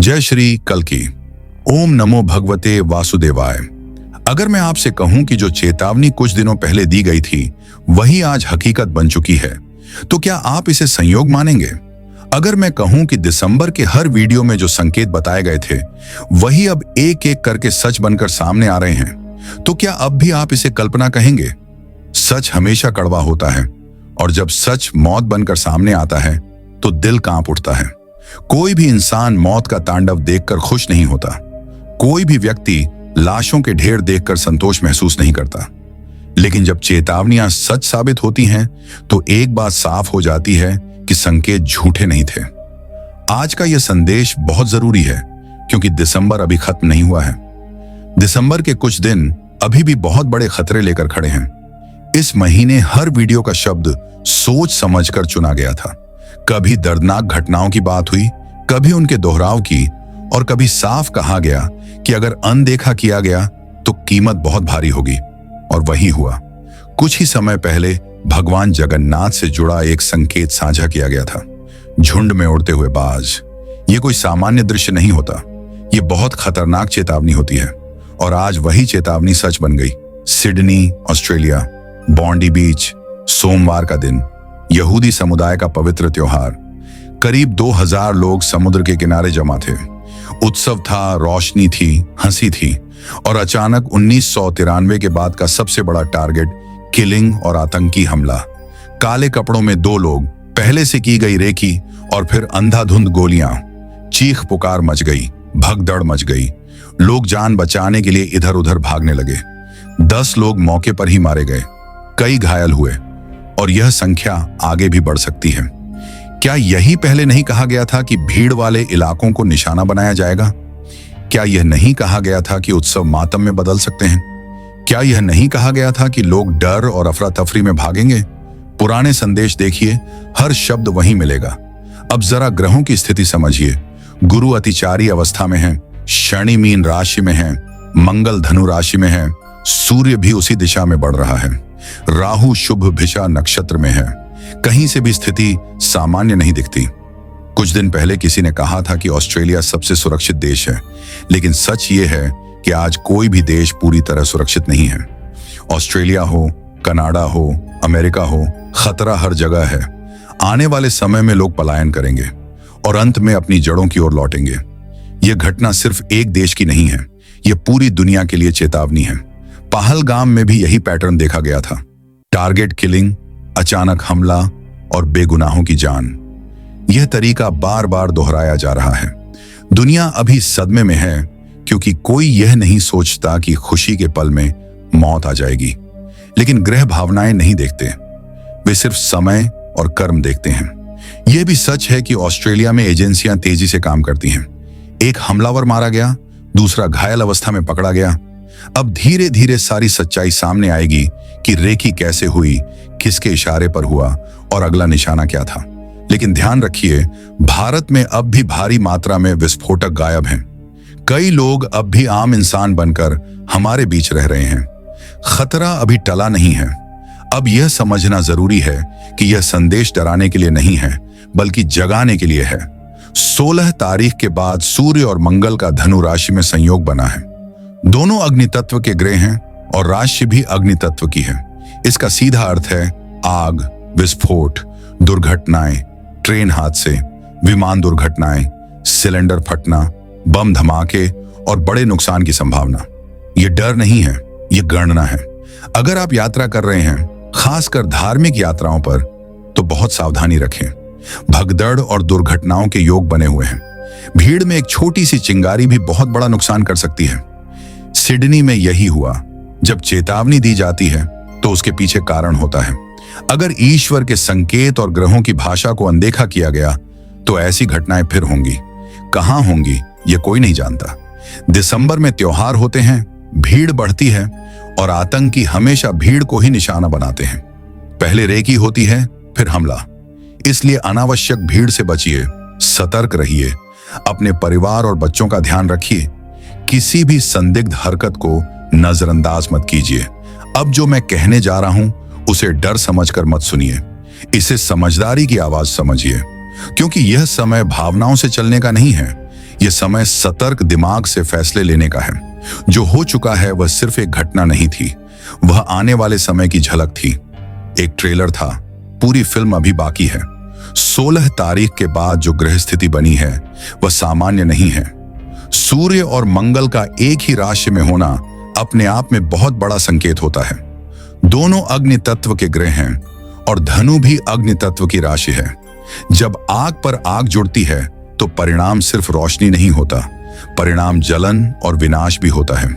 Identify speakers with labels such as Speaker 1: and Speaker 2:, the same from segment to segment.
Speaker 1: जय श्री कल्कि। ओम नमो भगवते वासुदेवाय। अगर मैं आपसे कहूं कि जो चेतावनी कुछ दिनों पहले दी गई थी वही आज हकीकत बन चुकी है, तो क्या आप इसे संयोग मानेंगे? अगर मैं कहूं कि दिसंबर के हर वीडियो में जो संकेत बताए गए थे वही अब एक एक करके सच बनकर सामने आ रहे हैं, तो क्या अब भी आप इसे कल्पना कहेंगे? सच हमेशा कड़वा होता है और जब सच मौत बनकर सामने आता है तो दिल कांप उठता है। कोई भी इंसान मौत का तांडव देखकर खुश नहीं होता। कोई भी व्यक्ति लाशों के ढेर देखकर संतोष महसूस नहीं करता। लेकिन जब चेतावनियां सच साबित होती हैं तो एक बात साफ हो जाती है कि संकेत झूठे नहीं थे। आज का यह संदेश बहुत जरूरी है क्योंकि दिसंबर अभी खत्म नहीं हुआ है। दिसंबर के कुछ दिन अभी भी बहुत बड़े खतरे लेकर खड़े हैं। इस महीने हर वीडियो का शब्द सोच समझकर चुना गया था। कभी दर्दनाक घटनाओं की बात हुई, कभी उनके दोहराव की, और कभी साफ कहा गया कि अगर अनदेखा किया गया तो कीमत बहुत भारी होगी। और वही हुआ। कुछ ही समय पहले भगवान जगन्नाथ से जुड़ा एक संकेत साझा किया गया था। झुंड में उड़ते हुए बाज। ये कोई सामान्य दृश्य नहीं होता, ये बहुत खतरनाक चेतावनी होती है। और आज वही चेतावनी सच बन गई। सिडनी, ऑस्ट्रेलिया, बॉन्डी बीच, सोमवार का दिन, यहूदी समुदाय का पवित्र त्योहार। करीब 2000 लोग समुद्र के किनारे जमा थे। उत्सव था, रोशनी थी, हंसी थी, और अचानक 1993 के बाद का सबसे बड़ा टारगेट, किलिंग और आतंकी हमला। काले कपड़ों में 2 लोग, पहले से की गई रेकी और फिर अंधाधुंध गोलियां। चीख पुकार मच गई, भगदड़ मच गई। लोग जान बचाने के लिए इधर उधर भागने लगे। 10 लोग मौके पर ही मारे गए, कई घायल हुए, और यह संख्या आगे भी बढ़ सकती है। क्या यही पहले नहीं कहा गया था कि भीड़ वाले इलाकों को निशाना बनाया जाएगा? क्या यह नहीं कहा गया था कि उत्सव मातम में बदल सकते हैं? क्या यह नहीं कहा गया था कि लोग डर और अफरा तफरी में भागेंगे? पुराने संदेश देखिए, हर शब्द वहीं मिलेगा। अब जरा ग्रहों की स्थिति समझिए। गुरु अतिचारी अवस्था में है, शनि मीन राशि में है, मंगल धनु राशि में है, सूर्य भी उसी दिशा में बढ़ रहा है, राहु शुभ भिषा नक्षत्र में है। कहीं से भी स्थिति सामान्य नहीं दिखती। कुछ दिन पहले किसी ने कहा था कि ऑस्ट्रेलिया सबसे सुरक्षित देश है, लेकिन सच ये है कि आज कोई भी देश पूरी तरह सुरक्षित नहीं है। ऑस्ट्रेलिया हो, कनाडा हो, अमेरिका हो, खतरा हर जगह है। आने वाले समय में लोग पलायन करेंगे और अंत में अपनी जड़ों की ओर लौटेंगे। यह घटना सिर्फ एक देश की नहीं है, यह पूरी दुनिया के लिए चेतावनी है। पहलगाम में भी यही पैटर्न देखा गया था। टारगेट किलिंग, अचानक हमला और बेगुनाहों की जान। यह तरीका बार बार दोहराया जा रहा है। दुनिया अभी सदमे में है क्योंकि कोई यह नहीं सोचता कि खुशी के पल में मौत आ जाएगी। लेकिन ग्रह भावनाएं नहीं देखते, वे सिर्फ समय और कर्म देखते हैं। यह भी सच है कि ऑस्ट्रेलिया में एजेंसियां तेजी से काम करती हैं। एक हमलावर मारा गया, दूसरा घायल अवस्था में पकड़ा गया। अब धीरे धीरे सारी सच्चाई सामने आएगी कि रेकी कैसे हुई, किसके इशारे पर हुआ और अगला निशाना क्या था। लेकिन ध्यान रखिए, भारत में अब भी भारी मात्रा में विस्फोटक गायब हैं। कई लोग अब भी आम इंसान बनकर हमारे बीच रह रहे हैं। खतरा अभी टला नहीं है। अब यह समझना जरूरी है कि यह संदेश डराने के लिए नहीं है, बल्कि जगाने के लिए है। 16 तारीख के बाद सूर्य और मंगल का धनु राशि में संयोग बना है। दोनों अग्नि तत्व के ग्रह हैं और राशि भी अग्नि तत्व की है। इसका सीधा अर्थ है आग, विस्फोट, दुर्घटनाएं, ट्रेन हादसे, विमान दुर्घटनाएं, सिलेंडर फटना, बम धमाके और बड़े नुकसान की संभावना। यह डर नहीं है, यह गणना है। अगर आप यात्रा कर रहे हैं, खासकर धार्मिक यात्राओं पर, तो बहुत सावधानी रखें। भगदड़ और दुर्घटनाओं के योग बने हुए हैं। भीड़ में एक छोटी सी चिंगारी भी बहुत बड़ा नुकसान कर सकती है। सिडनी में यही हुआ। जब चेतावनी दी जाती है तो उसके पीछे कारण होता है। अगर ईश्वर के संकेत और ग्रहों की भाषा को अनदेखा किया गया तो ऐसी घटनाएं फिर होंगी। कहां होंगी ये कोई नहीं जानता। दिसंबर में त्योहार होते हैं, भीड़ बढ़ती है और आतंकी हमेशा भीड़ को ही निशाना बनाते हैं। पहले रेकी होती है, फिर हमला। इसलिए अनावश्यक भीड़ से बचिए, सतर्क रहिए, अपने परिवार और बच्चों का ध्यान रखिए। किसी भी संदिग्ध हरकत को नजरअंदाज मत कीजिए। अब जो मैं कहने जा रहा हूं उसे डर समझकर मत सुनिए, इसे समझदारी की आवाज समझिए, क्योंकि यह समय भावनाओं से चलने का नहीं है। यह समय सतर्क दिमाग से फैसले लेने का है। जो हो चुका है वह सिर्फ एक घटना नहीं थी, वह आने वाले समय की झलक थी। एक ट्रेलर था, पूरी फिल्म अभी बाकी है। 16 तारीख के बाद जो ग्रह स्थिति बनी है वह सामान्य नहीं है। सूर्य और मंगल का एक ही राशि में होना अपने आप में बहुत बड़ा संकेत होता है। दोनों अग्नि तत्व के ग्रह हैं और धनु भी अग्नि तत्व की राशि है। जब आग पर आग जुड़ती है तो परिणाम सिर्फ रोशनी नहीं होता, परिणाम जलन और विनाश भी होता है।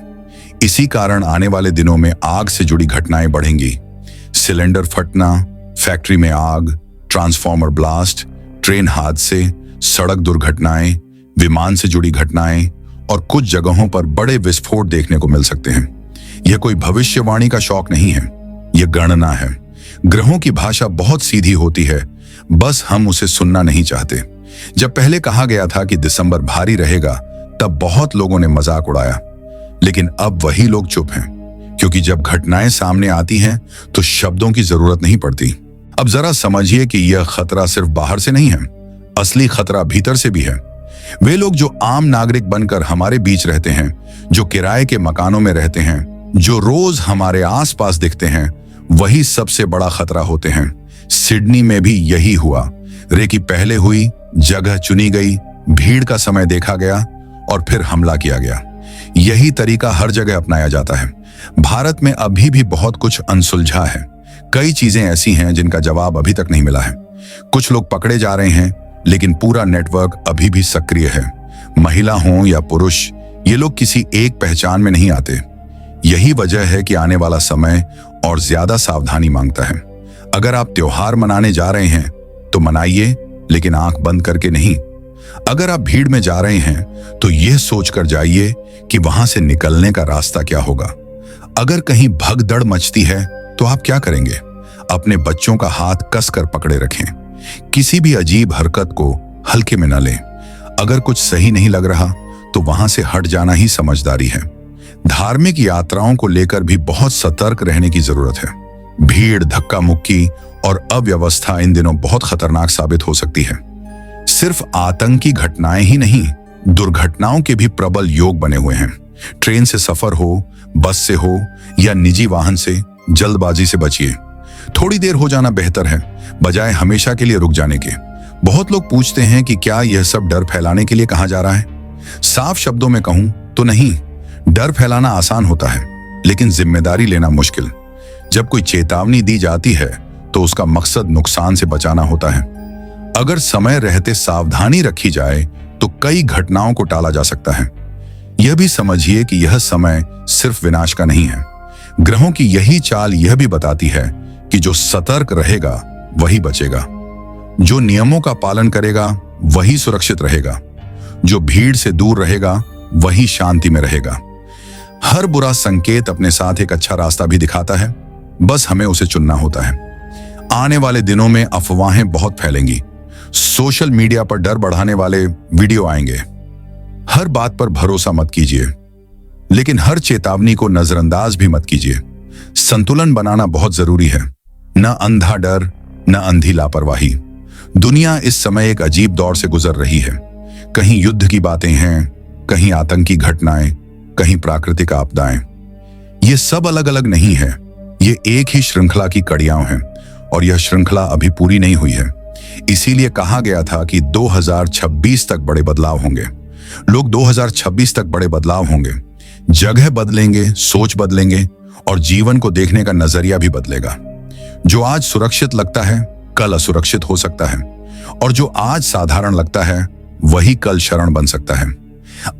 Speaker 1: इसी कारण आने वाले दिनों में आग से जुड़ी घटनाएं बढ़ेंगी। सिलेंडर फटना, फैक्ट्री में आग, ट्रांसफार्मर ब्लास्ट, ट्रेन हादसे, सड़क दुर्घटनाएं, विमान से जुड़ी घटनाएं और कुछ जगहों पर बड़े विस्फोट देखने को मिल सकते हैं। यह कोई भविष्यवाणी का शौक नहीं है, यह गणना है। ग्रहों की भाषा बहुत सीधी होती है, बस हम उसे सुनना नहीं चाहते। जब पहले कहा गया था कि दिसंबर भारी रहेगा, तब बहुत लोगों ने मजाक उड़ाया, लेकिन अब वही लोग चुप हैं, क्योंकि जब घटनाएं सामने आती हैं तो शब्दों की जरूरत नहीं पड़ती। अब जरा समझिए कि यह खतरा सिर्फ बाहर से नहीं है, असली खतरा भीतर से भी है। वे लोग जो आम नागरिक बनकर हमारे बीच रहते हैं, जो किराए के मकानों में रहते हैं, जो रोज हमारे आसपास दिखते हैं, वही सबसे बड़ा खतरा होते हैं। सिडनी में भी यही हुआ। रेकी पहले हुई, जगह चुनी गई, भीड़ का समय देखा गया और फिर हमला किया गया। यही तरीका हर जगह अपनाया जाता है। भारत में अभी भी बहुत कुछ अनसुलझा है। कई चीजें ऐसी हैं जिनका जवाब अभी तक नहीं मिला है। कुछ लोग पकड़े जा रहे हैं, लेकिन पूरा नेटवर्क अभी भी सक्रिय है। महिला हो या पुरुष, ये लोग किसी एक पहचान में नहीं आते। यही वजह है कि आने वाला समय और ज्यादा सावधानी मांगता है। अगर आप त्योहार मनाने जा रहे हैं तो मनाइए, लेकिन आंख बंद करके नहीं। अगर आप भीड़ में जा रहे हैं तो यह सोचकर जाइए कि वहां से निकलने का रास्ता क्या होगा। अगर कहीं भगदड़ मचती है तो आप क्या करेंगे? अपने बच्चों का हाथ कसकर पकड़े रखें। किसी भी अजीब हरकत को हल्के में न लें। अगर कुछ सही नहीं लग रहा तो वहां से हट जाना ही समझदारी है। धार्मिक यात्राओं को लेकर भी बहुत सतर्क रहने की जरूरत है। भीड़, धक्का मुक्की और अव्यवस्था इन दिनों बहुत खतरनाक साबित हो सकती है। सिर्फ आतंकी घटनाएं ही नहीं, दुर्घटनाओं के भी प्रबल योग बने हुए हैं। ट्रेन से सफर हो, बस से हो या निजी वाहन से, जल्दबाजी से बचिए। थोड़ी देर हो जाना बेहतर है, बजाय हमेशा के लिए रुक जाने के। बहुत लोग पूछते हैं कि क्या यह सब डर फैलाने के लिए कहा जा रहा है? साफ शब्दों में कहूं तो नहीं। डर फैलाना आसान होता है, लेकिन जिम्मेदारी लेना मुश्किल। जब कोई चेतावनी दी जाती है तो उसका मकसद नुकसान से बचाना होता है। अगर समय रहते सावधानी रखी जाए तो कई घटनाओं को टाला जा सकता है। यह भी समझिए कि यह समय सिर्फ विनाश का नहीं है। ग्रहों की यही चाल यह भी बताती है कि जो सतर्क रहेगा वही बचेगा, जो नियमों का पालन करेगा वही सुरक्षित रहेगा, जो भीड़ से दूर रहेगा वही शांति में रहेगा। हर बुरा संकेत अपने साथ एक अच्छा रास्ता भी दिखाता है, बस हमें उसे चुनना होता है। आने वाले दिनों में अफवाहें बहुत फैलेंगी। सोशल मीडिया पर डर बढ़ाने वाले वीडियो आएंगे। हर बात पर भरोसा मत कीजिए, लेकिन हर चेतावनी को नजरअंदाज भी मत कीजिए। संतुलन बनाना बहुत जरूरी है। न अंधा डर, न अंधी लापरवाही। दुनिया इस समय एक अजीब दौर से गुजर रही है। कहीं युद्ध की बातें हैं, कहीं आतंकी घटनाएं, कहीं प्राकृतिक आपदाएं। ये सब अलग अलग नहीं है, ये एक ही श्रृंखला की कड़ियां हैं और यह श्रृंखला अभी पूरी नहीं हुई है। इसीलिए कहा गया था कि 2026 तक बड़े बदलाव होंगे। लोग 2026 तक बड़े बदलाव होंगे। जगह बदलेंगे, सोच बदलेंगे और जीवन को देखने का नजरिया भी बदलेगा। जो आज सुरक्षित लगता है कल असुरक्षित हो सकता है, और जो आज साधारण लगता है वही कल शरण बन सकता है।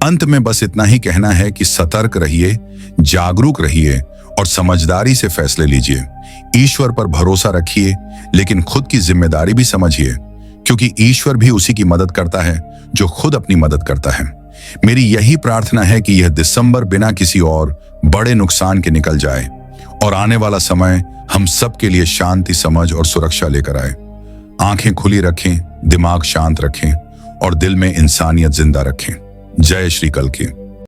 Speaker 1: अंत में बस इतना ही कहना है कि सतर्क रहिए, जागरूक रहिए और समझदारी से फैसले लीजिए। ईश्वर पर भरोसा रखिए, लेकिन खुद की जिम्मेदारी भी समझिए, क्योंकि ईश्वर भी उसी की मदद करता है जो खुद अपनी मदद करता है। मेरी यही प्रार्थना है कि यह दिसंबर बिना किसी और बड़े नुकसान के निकल जाए और आने वाला समय हम सबके लिए शांति, समझ और सुरक्षा लेकर आए। आंखें खुली रखें, दिमाग शांत रखें और दिल में इंसानियत जिंदा रखें। जय श्री कल की।